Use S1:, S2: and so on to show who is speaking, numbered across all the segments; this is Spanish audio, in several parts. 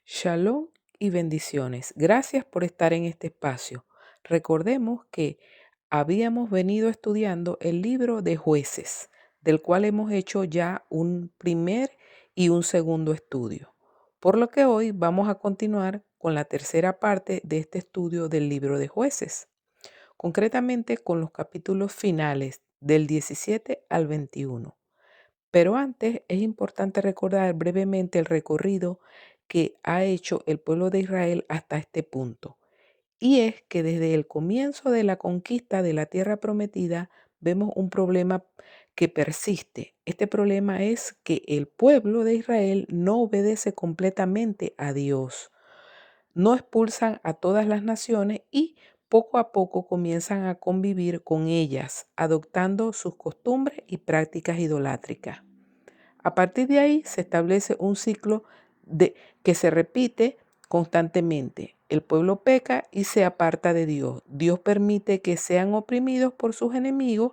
S1: Shalom y bendiciones. Gracias por estar en este espacio. Recordemos que habíamos venido estudiando el libro de Jueces, del cual hemos hecho ya un primer y un segundo estudio. Por lo que hoy vamos a continuar con la tercera parte de este estudio del libro de Jueces, concretamente con los capítulos finales del 17 al 21. Pero antes es importante recordar brevemente el recorrido que ha hecho el pueblo de Israel hasta este punto. Y es que desde el comienzo de la conquista de la tierra prometida vemos un problema que persiste. Este problema es que el pueblo de Israel no obedece completamente a Dios. No expulsan a todas las naciones y poco a poco comienzan a convivir con ellas, adoptando sus costumbres y prácticas idolátricas. A partir de ahí se establece un ciclo que se repite constantemente. El pueblo peca y se aparta de Dios. Dios permite que sean oprimidos por sus enemigos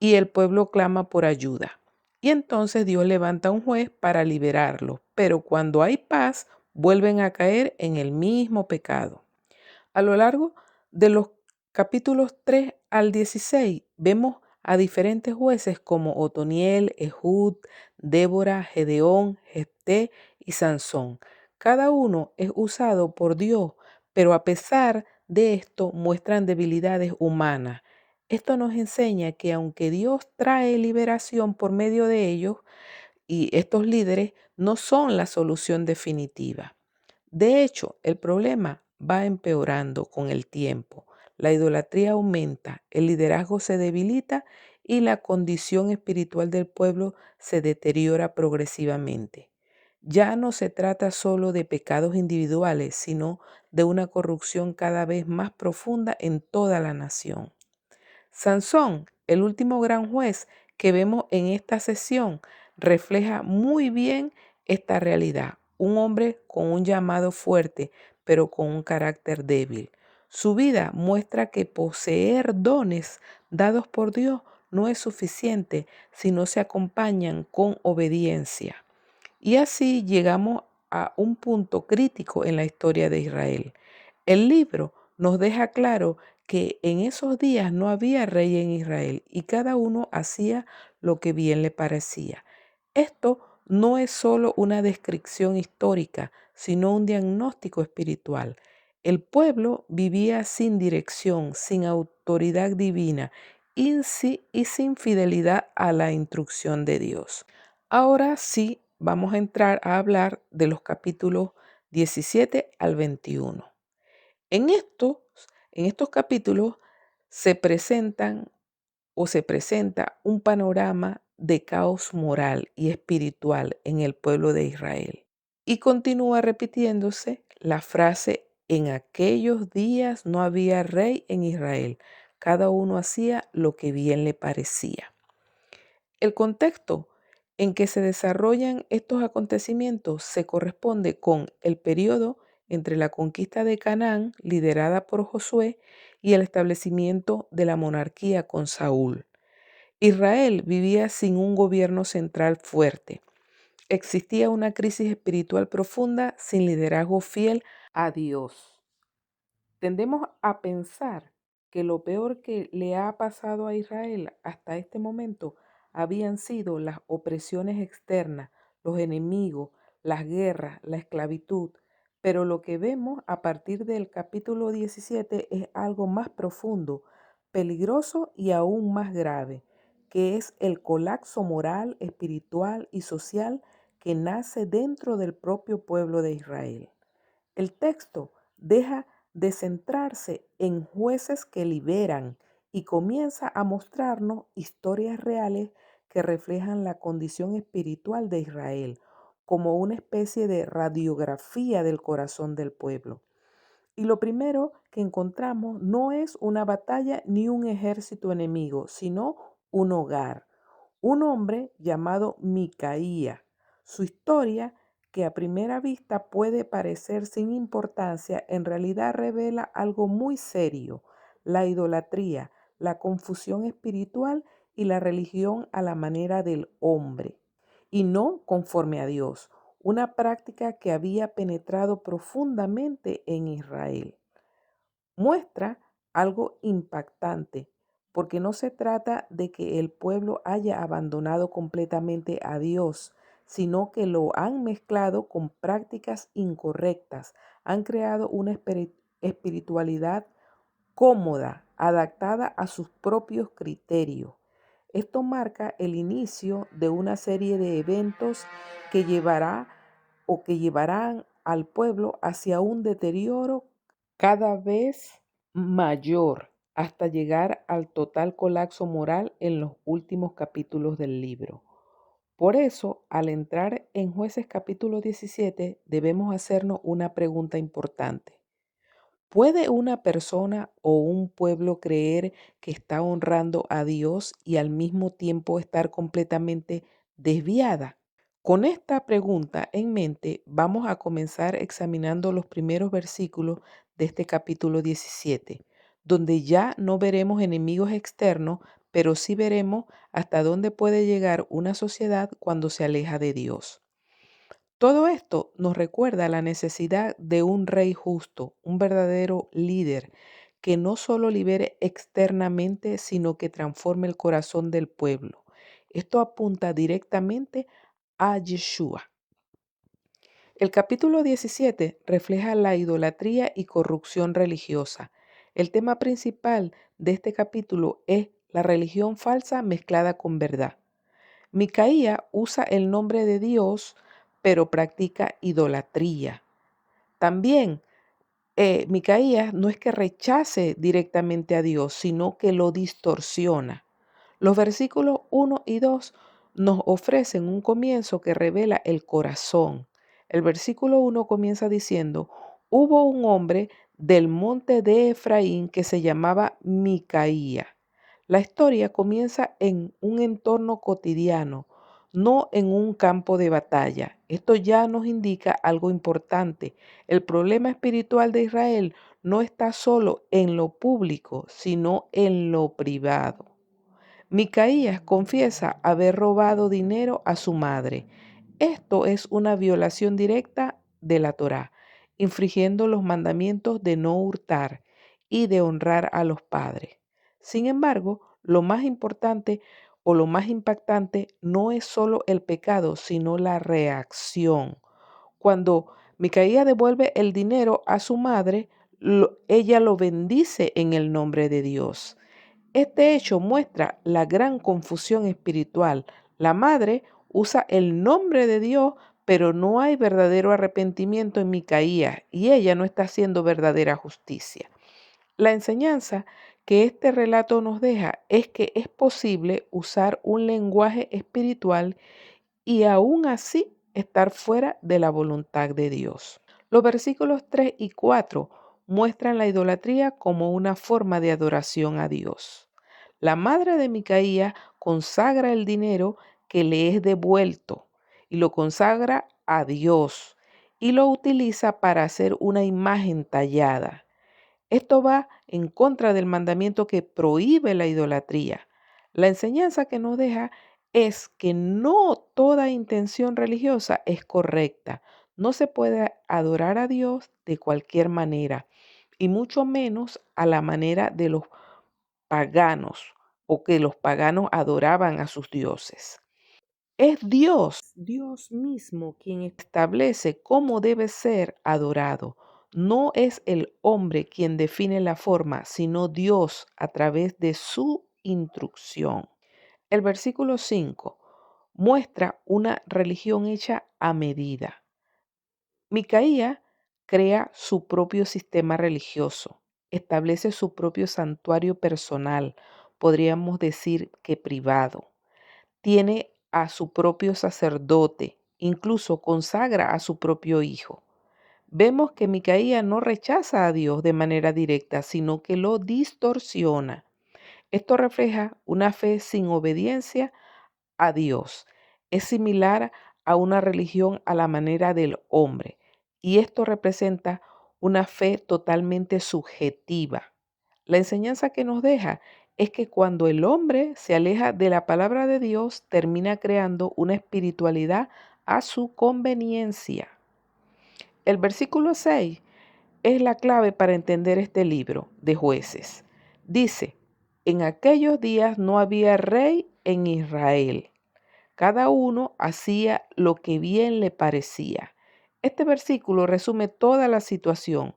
S1: y el pueblo clama por ayuda. Y entonces Dios levanta un juez para liberarlos. Pero cuando hay paz, vuelven a caer en el mismo pecado. A lo largo de los capítulos 3 al 16 vemos a diferentes jueces como Otoniel, Ehud, Débora, Gedeón, Jefté y Sansón. Cada uno es usado por Dios, pero a pesar de esto muestran debilidades humanas. Esto nos enseña que aunque Dios trae liberación por medio de ellos, y estos líderes no son la solución definitiva. De hecho, el problema va empeorando con el tiempo. La idolatría aumenta, el liderazgo se debilita y la condición espiritual del pueblo se deteriora progresivamente. Ya no se trata solo de pecados individuales, sino de una corrupción cada vez más profunda en toda la nación. Sansón, el último gran juez que vemos en esta sesión, refleja muy bien esta realidad. Un hombre con un llamado fuerte, pero con un carácter débil. Su vida muestra que poseer dones dados por Dios no es suficiente si no se acompañan con obediencia. Y así llegamos a un punto crítico en la historia de Israel. El libro nos deja claro que en esos días no había rey en Israel y cada uno hacía lo que bien le parecía. Esto no es solo una descripción histórica, sino un diagnóstico espiritual. El pueblo vivía sin dirección, sin autoridad divina y sin fidelidad a la instrucción de Dios. Ahora sí, vamos a entrar a hablar de los capítulos 17 al 21. En estos, en estos capítulos se presentan se presenta un panorama de caos moral y espiritual en el pueblo de Israel. Y continúa repitiéndose la frase, en aquellos días no había rey en Israel, cada uno hacía lo que bien le parecía. El contexto en que se desarrollan estos acontecimientos se corresponde con el periodo entre la conquista de Canaán, liderada por Josué, y el establecimiento de la monarquía con Saúl. Israel vivía sin un gobierno central fuerte. Existía una crisis espiritual profunda sin liderazgo fiel a Dios. Tendemos a pensar que lo peor que le ha pasado a Israel hasta este momento habían sido las opresiones externas, los enemigos, las guerras, la esclavitud, pero lo que vemos a partir del capítulo 17 es algo más profundo, peligroso y aún más grave, que es el colapso moral, espiritual y social que nace dentro del propio pueblo de Israel. El texto deja de centrarse en jueces que liberan y comienza a mostrarnos historias reales que reflejan la condición espiritual de Israel, como una especie de radiografía del corazón del pueblo. Y lo primero que encontramos no es una batalla ni un ejército enemigo, sino un hogar. Un hombre llamado Micaía. Su historia, que a primera vista puede parecer sin importancia, en realidad revela algo muy serio: la idolatría, la confusión espiritual y la religión a la manera del hombre, y no conforme a Dios. una práctica que había penetrado profundamente en Israel. Muestra algo impactante, porque no se trata de que el pueblo haya abandonado completamente a Dios, sino que lo han mezclado con prácticas incorrectas, han creado una espiritualidad cómoda, adaptada a sus propios criterios. Esto marca el inicio de una serie de eventos que llevarán al pueblo hacia un deterioro cada vez mayor hasta llegar al total colapso moral en los últimos capítulos del libro. Por eso, al entrar en Jueces capítulo 17, debemos hacernos una pregunta importante. ¿Puede una persona o un pueblo creer que está honrando a Dios y al mismo tiempo estar completamente desviada? Con esta pregunta en mente, vamos a comenzar examinando los primeros versículos de este capítulo 17, donde ya no veremos enemigos externos, pero sí veremos hasta dónde puede llegar una sociedad cuando se aleja de Dios. Todo esto nos recuerda la necesidad de un rey justo, un verdadero líder, que no solo libere externamente, sino que transforme el corazón del pueblo. Esto apunta directamente a Yeshua. El capítulo 17 refleja la idolatría y corrupción religiosa. El tema principal de este capítulo es la religión falsa mezclada con verdad. Micaía usa el nombre de Dios, pero practica idolatría. También, Micaías no es que rechace directamente a Dios, sino que lo distorsiona. Los versículos 1 y 2 nos ofrecen un comienzo que revela el corazón. El versículo 1 comienza diciendo, hubo un hombre del monte de Efraín que se llamaba Micaía. La historia comienza en un entorno cotidiano, no en un campo de batalla. Esto ya nos indica algo importante. El problema espiritual de Israel no está solo en lo público, sino en lo privado. Micaías confiesa haber robado dinero a su madre. Esto es una violación directa de la Torá, infringiendo los mandamientos de no hurtar y de honrar a los padres. Sin embargo, lo más importante o lo más impactante no es solo el pecado, sino la reacción. Cuando Micaía devuelve el dinero a su madre, ella lo bendice en el nombre de Dios. Este hecho muestra la gran confusión espiritual. La madre usa el nombre de Dios, pero no hay verdadero arrepentimiento en Micaías y ella no está haciendo verdadera justicia. La enseñanza que este relato nos deja es que es posible usar un lenguaje espiritual y aún así estar fuera de la voluntad de Dios. Los versículos 3 y 4 muestran la idolatría como una forma de adoración a Dios. La madre de Micaía consagra el dinero que le es devuelto y lo consagra a Dios y lo utiliza para hacer una imagen tallada. Esto va en contra del mandamiento que prohíbe la idolatría. La enseñanza que nos deja es que no toda intención religiosa es correcta. No se puede adorar a Dios de cualquier manera, y mucho menos a la manera de los paganos o que los paganos adoraban a sus dioses. Es Dios mismo, quien establece cómo debe ser adorado. No es el hombre quien define la forma, sino Dios a través de su instrucción. El versículo 5 muestra una religión hecha a medida. Micaía crea su propio sistema religioso, establece su propio santuario personal, podríamos decir que privado. Tiene a su propio sacerdote, incluso consagra a su propio hijo. Vemos que Micaía no rechaza a Dios de manera directa, sino que lo distorsiona. Esto refleja una fe sin obediencia a Dios. Es similar a una religión a la manera del hombre, y esto representa una fe totalmente subjetiva. La enseñanza que nos deja es que cuando el hombre se aleja de la palabra de Dios, termina creando una espiritualidad a su conveniencia. El versículo 6 es la clave para entender este libro de Jueces. Dice, en aquellos días no había rey en Israel. Cada uno hacía lo que bien le parecía. Este versículo resume toda la situación,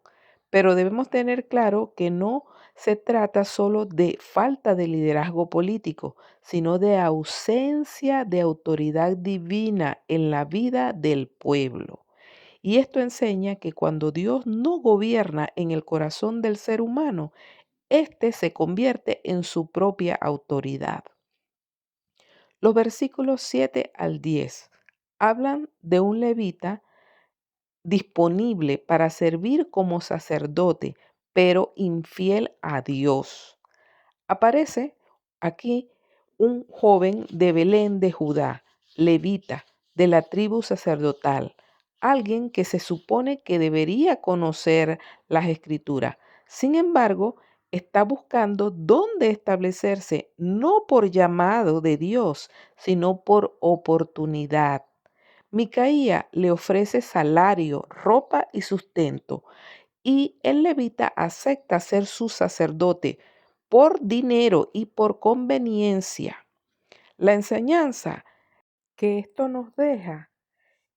S1: pero debemos tener claro que no se trata solo de falta de liderazgo político, sino de ausencia de autoridad divina en la vida del pueblo. Y esto enseña que cuando Dios no gobierna en el corazón del ser humano, éste se convierte en su propia autoridad. Los versículos 7 al 10 hablan de un levita disponible para servir como sacerdote, pero infiel a Dios. Aparece aquí un joven de Belén de Judá, levita, de la tribu sacerdotal, alguien que se supone que debería conocer las escrituras. Sin embargo, está buscando dónde establecerse, no por llamado de Dios, sino por oportunidad. Micaía le ofrece salario, ropa y sustento, y el levita acepta ser su sacerdote por dinero y por conveniencia. La enseñanza que esto nos deja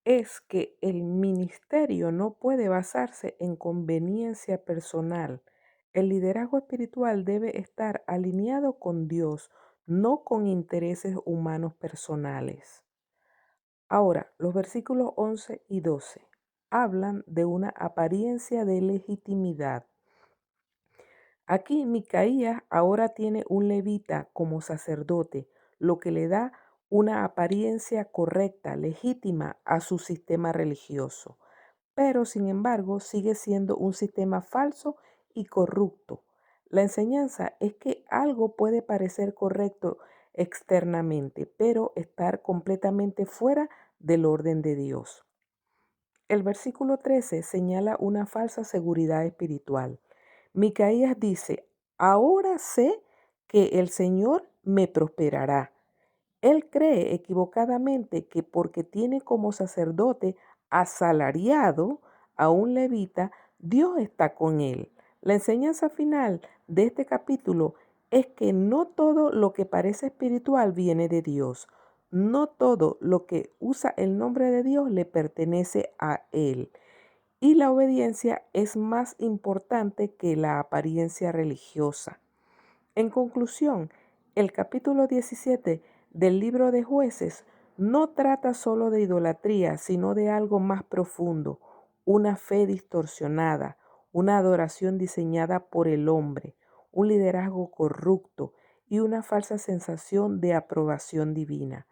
S1: es que el ministerio no puede basarse en conveniencia personal. El liderazgo espiritual debe estar alineado con Dios, no con intereses humanos personales. Ahora, los versículos 11 y 12 hablan de una apariencia de legitimidad. Aquí Micaías ahora tiene un levita como sacerdote, lo que le da una apariencia correcta, legítima a su sistema religioso, pero sin embargo sigue siendo un sistema falso y corrupto. La enseñanza es que algo puede parecer correcto externamente, pero estar completamente fuera del orden de Dios. El versículo 13 señala una falsa seguridad espiritual. Micaías dice, ahora sé que el Señor me prosperará. Él cree equivocadamente que porque tiene como sacerdote asalariado a un levita, Dios está con él. La enseñanza final de este capítulo es que no todo lo que parece espiritual viene de Dios. No todo lo que usa el nombre de Dios le pertenece a Él. Y la obediencia es más importante que la apariencia religiosa. En conclusión, el capítulo 17 del libro de Jueces no trata solo de idolatría, sino de algo más profundo, una fe distorsionada, una adoración diseñada por el hombre, un liderazgo corrupto y una falsa sensación de aprobación divina.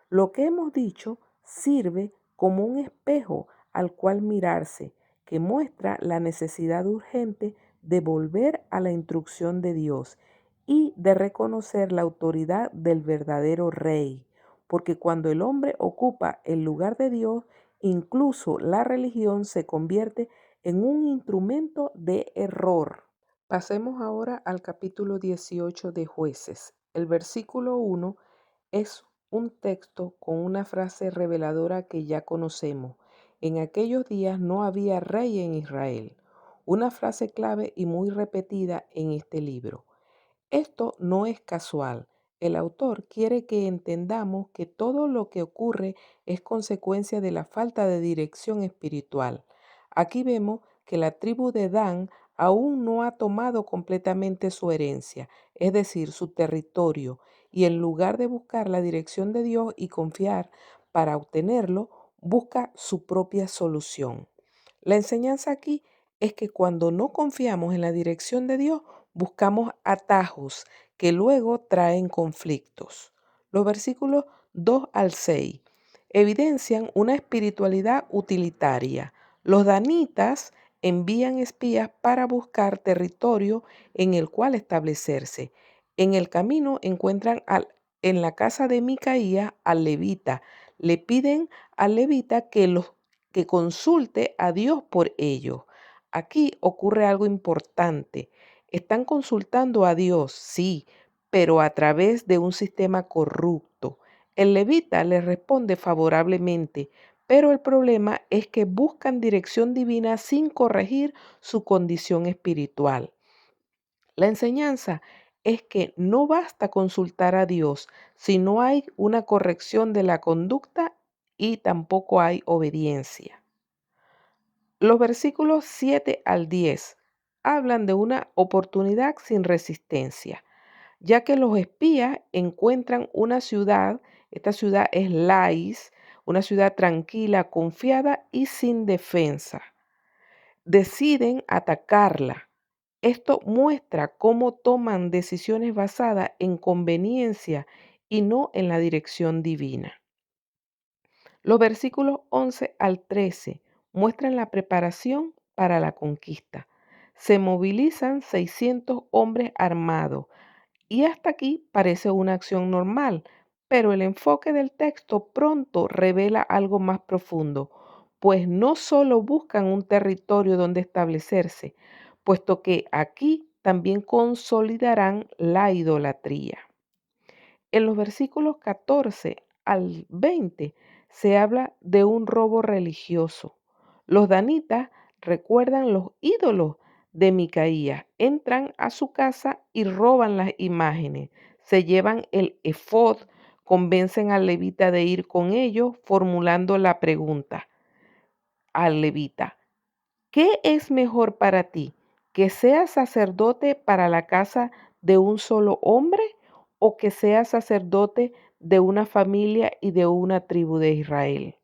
S1: Lo que hemos dicho sirve como un espejo al cual mirarse, que muestra la necesidad urgente de volver a la instrucción de Dios y de reconocer la autoridad del verdadero rey, porque cuando el hombre ocupa el lugar de Dios, incluso la religión se convierte en un instrumento de error. Pasemos ahora al capítulo 18 de Jueces. El versículo 1 es un texto con una frase reveladora que ya conocemos. En aquellos días no había rey en Israel. Una frase clave y muy repetida en este libro. Esto no es casual. El autor quiere que entendamos que todo lo que ocurre es consecuencia de la falta de dirección espiritual. Aquí vemos que la tribu de Dan aún no ha tomado completamente su herencia, es decir, su territorio, y en lugar de buscar la dirección de Dios y confiar para obtenerlo, busca su propia solución. La enseñanza aquí es que cuando no confiamos en la dirección de Dios, buscamos atajos que luego traen conflictos. Los versículos 2 al 6 evidencian una espiritualidad utilitaria. Los danitas envían espías para buscar territorio en el cual establecerse. En el camino encuentran en la casa de Micaía al levita. Le piden al levita que consulte a Dios por ellos. Aquí ocurre algo importante. Están consultando a Dios, sí, pero a través de un sistema corrupto. El levita les responde favorablemente, pero el problema es que buscan dirección divina sin corregir su condición espiritual. La enseñanza es que no basta consultar a Dios si no hay una corrección de la conducta y tampoco hay obediencia. Los versículos 7 al 10 hablan de una oportunidad sin resistencia, ya que los espías encuentran una ciudad, esta ciudad es Lais, una ciudad tranquila, confiada y sin defensa. Deciden atacarla. Esto muestra cómo toman decisiones basadas en conveniencia y no en la dirección divina. Los versículos 11 al 13 muestran la preparación para la conquista. Se movilizan 600 hombres armados y hasta aquí parece una acción normal, pero el enfoque del texto pronto revela algo más profundo, pues no solo buscan un territorio donde establecerse, puesto que aquí también consolidarán la idolatría. En los versículos 14 al 20 se habla de un robo religioso. Los danitas recuerdan los ídolos de Micaía, entran a su casa y roban las imágenes, se llevan el efod, convencen al levita de ir con ellos, formulando la pregunta al levita: ¿qué es mejor para ti? ¿Que seas sacerdote para la casa de un solo hombre o que seas sacerdote de una familia y de una tribu de Israel?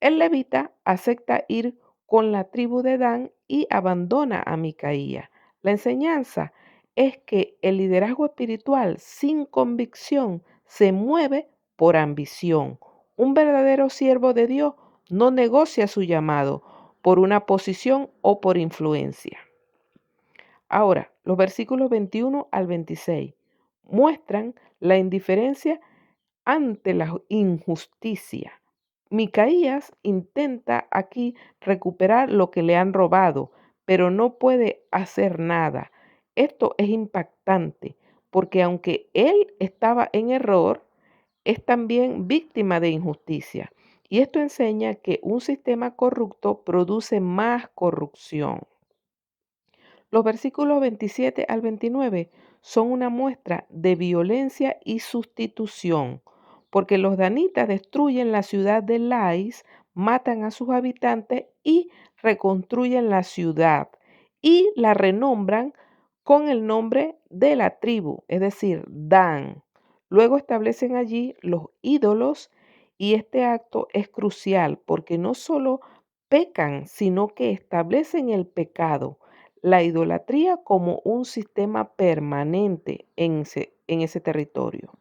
S1: El levita acepta ir con la tribu de Dan y abandona a Micaía. La enseñanza es que el liderazgo espiritual sin convicción se mueve por ambición. Un verdadero siervo de Dios no negocia su llamado por una posición o por influencia. Ahora, los versículos 21 al 26 muestran la indiferencia ante la injusticia. Micaías intenta aquí recuperar lo que le han robado, pero no puede hacer nada. Esto es impactante porque aunque él estaba en error, es también víctima de injusticia. Y esto enseña que un sistema corrupto produce más corrupción. Los versículos 27 al 29 son una muestra de violencia y sustitución, porque los danitas destruyen la ciudad de Lais, matan a sus habitantes y reconstruyen la ciudad y la renombran con el nombre de la tribu, es decir, Dan. Luego establecen allí los ídolos y este acto es crucial porque no solo pecan, sino que establecen el pecado, la idolatría como un sistema permanente en ese territorio.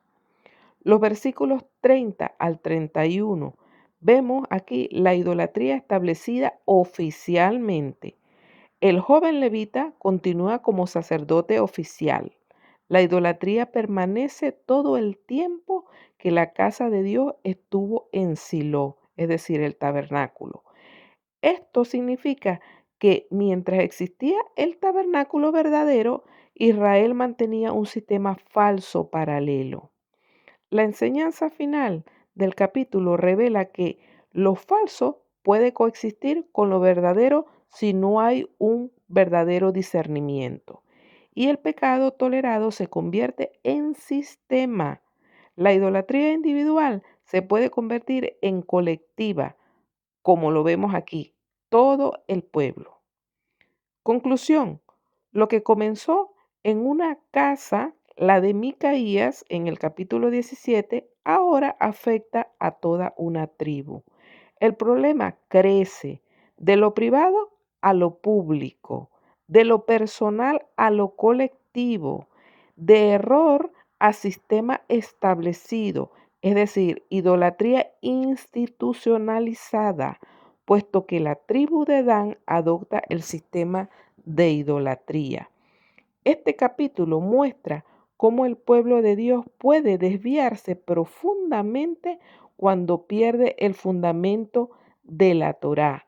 S1: Los versículos 30 al 31 vemos aquí la idolatría establecida oficialmente. El joven levita continúa como sacerdote oficial. La idolatría permanece todo el tiempo que la casa de Dios estuvo en Silo, es decir, el tabernáculo. Esto significa que mientras existía el tabernáculo verdadero, Israel mantenía un sistema falso paralelo. La enseñanza final del capítulo revela que lo falso puede coexistir con lo verdadero si no hay un verdadero discernimiento. Y el pecado tolerado se convierte en sistema. La idolatría individual se puede convertir en colectiva, como lo vemos aquí, todo el pueblo. Conclusión: lo que comenzó en una casa, la de Micaías, en el capítulo 17, ahora afecta a toda una tribu. El problema crece de lo privado a lo público, de lo personal a lo colectivo, de error a sistema establecido, es decir, idolatría institucionalizada, puesto que la tribu de Dan adopta el sistema de idolatría. Este capítulo muestra cómo el pueblo de Dios puede desviarse profundamente cuando pierde el fundamento de la Torá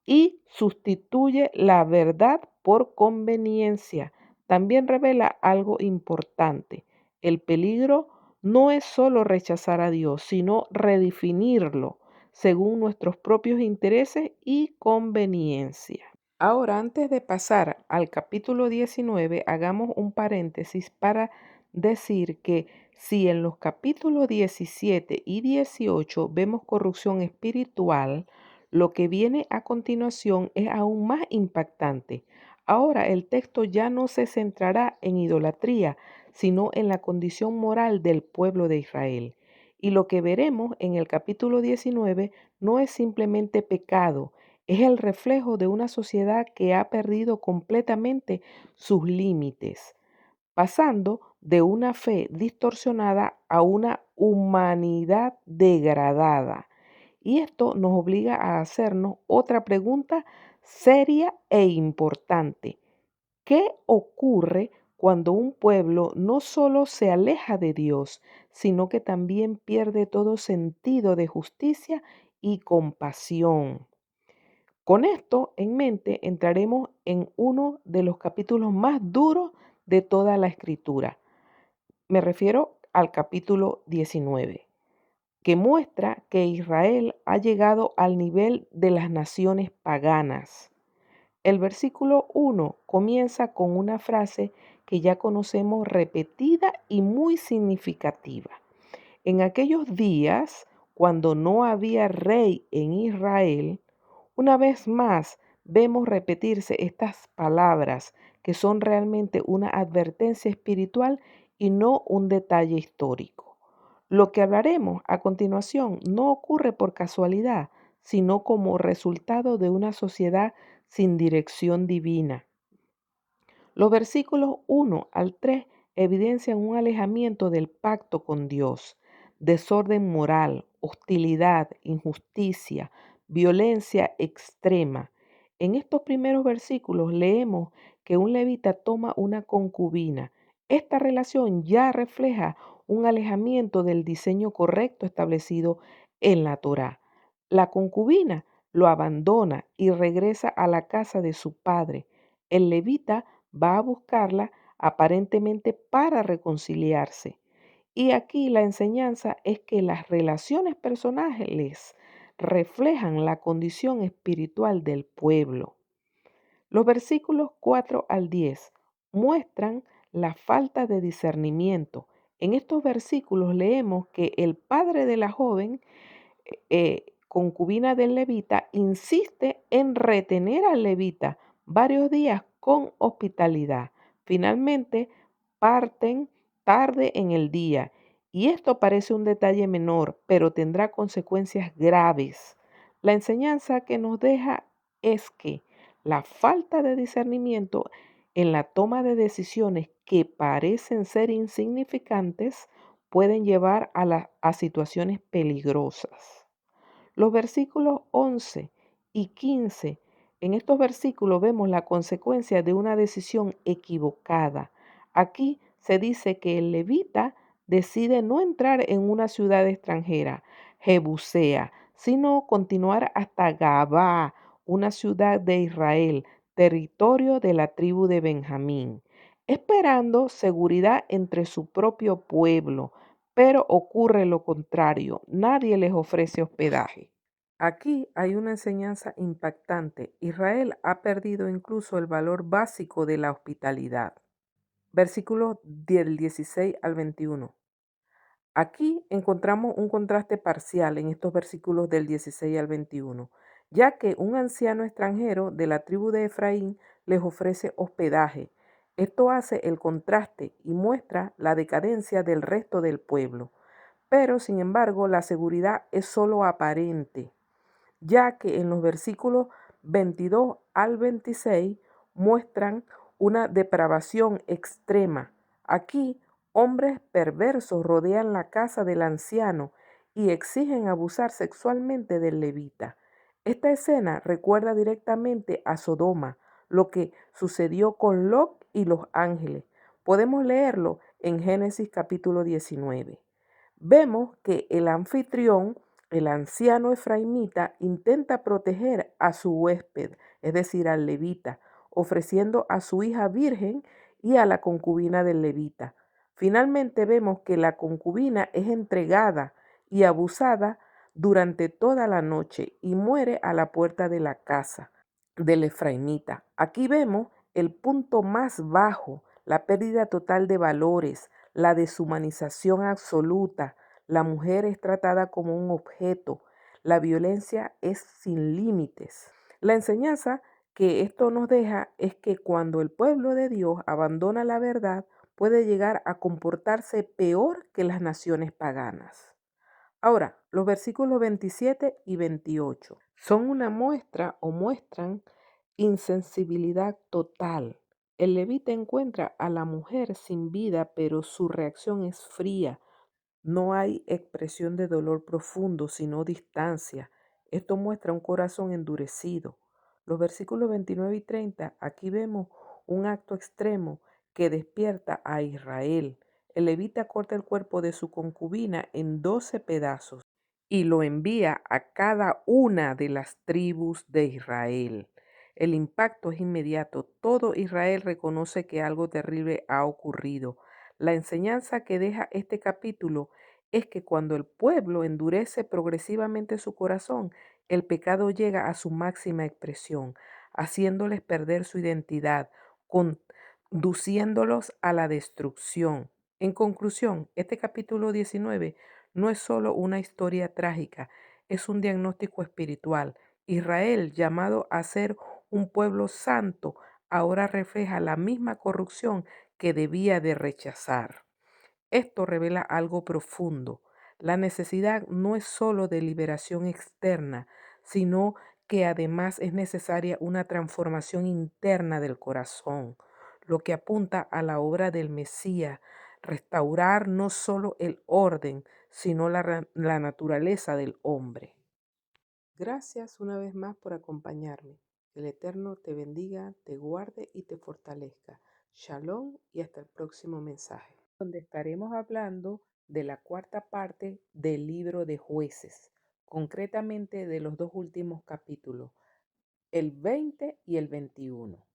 S1: y sustituye la verdad por conveniencia. También revela algo importante. El peligro no es solo rechazar a Dios, sino redefinirlo. según nuestros propios intereses y conveniencia. Ahora, antes de pasar al capítulo 19, hagamos un paréntesis para decir que si en los capítulos 17 y 18 vemos corrupción espiritual, lo que viene a continuación es aún más impactante. Ahora el texto ya no se centrará en idolatría, sino en la condición moral del pueblo de Israel. Y lo que veremos en el capítulo 19 no es simplemente pecado, es el reflejo de una sociedad que ha perdido completamente sus límites, pasando de una fe distorsionada a una humanidad degradada. Y esto nos obliga a hacernos otra pregunta seria e importante. ¿Qué ocurre cuando un pueblo no solo se aleja de Dios, sino que también pierde todo sentido de justicia y compasión? Con esto en mente entraremos en uno de los capítulos más duros de toda la escritura. Me refiero al capítulo 19, que muestra que Israel ha llegado al nivel de las naciones paganas. El versículo 1 comienza con una frase que ya conocemos repetida y muy significativa. En aquellos días, cuando no había rey en Israel, una vez más vemos repetirse estas palabras que son realmente una advertencia espiritual y no un detalle histórico. Lo que hablaremos a continuación no ocurre por casualidad, sino como resultado de una sociedad sin dirección divina. Los versículos 1 al 3 evidencian un alejamiento del pacto con Dios, desorden moral, hostilidad, injusticia, violencia extrema. En estos primeros versículos leemos que un levita toma una concubina. Esta relación ya refleja un alejamiento del diseño correcto establecido en la Torá. La concubina lo abandona y regresa a la casa de su padre. El levita va a buscarla aparentemente para reconciliarse. Y aquí la enseñanza es que las relaciones personales reflejan la condición espiritual del pueblo. Los versículos 4 al 10 muestran la falta de discernimiento. En estos versículos leemos que el padre de la joven concubina del levita, insiste en retener al levita varios días con hospitalidad. Finalmente, parten tarde en el día. Y esto parece un detalle menor, pero tendrá consecuencias graves. La enseñanza que nos deja es que la falta de discernimiento en la toma de decisiones que parecen ser insignificantes pueden llevar a situaciones peligrosas. Los versículos 11 y 15, en estos versículos vemos la consecuencia de una decisión equivocada. Aquí se dice que el levita decide no entrar en una ciudad extranjera, Jebusea, sino continuar hasta Gabá, una ciudad de Israel, territorio de la tribu de Benjamín, esperando seguridad entre su propio pueblo. Pero ocurre lo contrario, nadie les ofrece hospedaje. Aquí hay una enseñanza impactante. Israel ha perdido incluso el valor básico de la hospitalidad. Versículos del 16 al 21. Aquí encontramos un contraste parcial en estos versículos del 16 al 21, ya que un anciano extranjero de la tribu de Efraín les ofrece hospedaje. Esto hace el contraste y muestra la decadencia del resto del pueblo. Pero, sin embargo, la seguridad es solo aparente, ya que en los versículos 22 al 26 muestran una depravación extrema. Aquí, hombres perversos rodean la casa del anciano y exigen abusar sexualmente del levita. Esta escena recuerda directamente a Sodoma, lo que sucedió con Lot y los ángeles. Podemos leerlo en Génesis capítulo 19. Vemos que el anfitrión, el anciano efraimita, intenta proteger a su huésped, es decir, al levita, ofreciendo a su hija virgen y a la concubina del levita. Finalmente vemos que la concubina es entregada y abusada durante toda la noche y muere a la puerta de la casa del efraimita. Aquí vemos el punto más bajo, la pérdida total de valores, la deshumanización absoluta. La mujer es tratada como un objeto. La violencia es sin límites. La enseñanza que esto nos deja es que cuando el pueblo de Dios abandona la verdad, puede llegar a comportarse peor que las naciones paganas. Ahora, los versículos 27 y 28 son una muestra o muestran insensibilidad total. El levita encuentra a la mujer sin vida, pero su reacción es fría. No hay expresión de dolor profundo, sino distancia. Esto muestra un corazón endurecido. Los versículos 29 y 30, aquí vemos un acto extremo que despierta a Israel. El levita corta el cuerpo de su concubina en 12 pedazos y lo envía a cada una de las tribus de Israel. El impacto es inmediato. Todo Israel reconoce que algo terrible ha ocurrido. La enseñanza que deja este capítulo es que cuando el pueblo endurece progresivamente su corazón, el pecado llega a su máxima expresión, haciéndoles perder su identidad, conduciéndolos a la destrucción. En conclusión, este capítulo 19 no es solo una historia trágica, es un diagnóstico espiritual. Israel, llamado a ser un pueblo santo, ahora refleja la misma corrupción que debía de rechazar. Esto revela algo profundo. La necesidad no es solo de liberación externa, sino que además es necesaria una transformación interna del corazón, lo que apunta a la obra del Mesías, restaurar no solo el orden, sino la naturaleza del hombre. Gracias una vez más por acompañarme. El Eterno te bendiga, te guarde y te fortalezca. Shalom y hasta el próximo mensaje, donde estaremos hablando de la cuarta parte del libro de Jueces, concretamente de los dos últimos capítulos, el 20 y el 21.